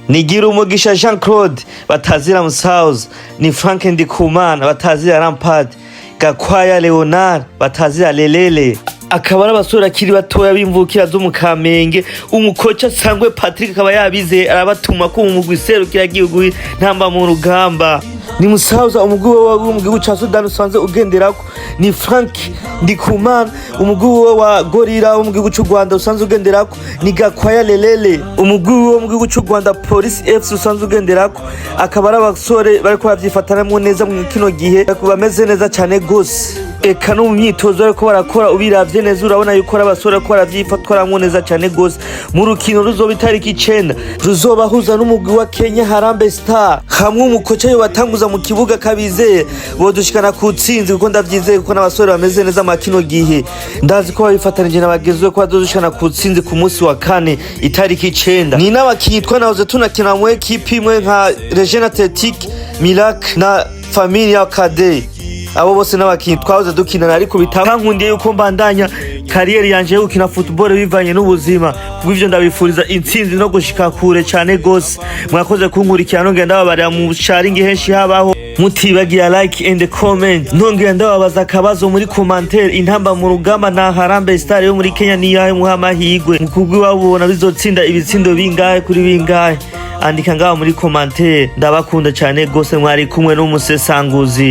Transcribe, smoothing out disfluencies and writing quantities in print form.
ni GurimugishaJeanClaude batazira Musauza, ni FranckNdikumana batazira Lampard, GakwayaLeonard batazira Lelele. Akaba ari abasore akiri batoya bimvukira zo mu Kamenge. Umukoca sangwe Patrick akaba yabize arabatuma ko umugwi serukira gihugu INTAMBA mu rugamba. Ni Musauza umugwi wa umugwi ca Sudan usanze ugenderako, ni FranckNdikumana umugwi wa Gorira umugwi c'u Rwanda usanze ugenderako, ni GakwayaLeonard umugwi c'u Rwanda Police FC usanze ugenderako. Akaba ari abasore bariko bavyifatanamo neza mu kino gihe, bameze neza cyane gose. Eka no mu myitozo ariko barakora ubiravye neza urabona yuko abasore ko baravyifatwaramwo neza cyane gose. Mu rukino ruzoba itariki 9 ruzobahuza n'umugwi wa Kenya Harambee Star, hamwe umukoca yo batanguza mu kibuga kabizeye bodushikana ku tsinzi, kuko ndavyizeye kuko n'abasore bameze neza mu kino gihe. Ndazi ko babifatanije n'abagezwe ko bazodushikana ku tsinzi ku munsi wa 4 itariki 9. Ni n'abakinyi twanahoze tunakina mu equipe imwe nka Region Athletic Miracle na Familia Kade. Abo bose n'abakinyi twahoze dukinana, ariko bitankundiye yuko mbandanya kariyeri yanje yo gukina football bivanye n'ubuzima. Kubw'ivyo ndabifuriza intsinzi no gushika kure cyane gose. Mwakoze kunkurikirana, nongera ndababarira mu sharing henshi habaho, mutibagira like and comment. Nongera ndababaza akabazo muri commentaire, INTAMBA mu rugamba na Harambee Star yo muri Kenya ni yahe muha amahigwe mukugwi wabona bizotsinda ibitsindo bingahe kuri bingahe? Andika ngaho muri commentaire. Ndabakunda cyane gose, mwari kumwe n'umusesanguzi.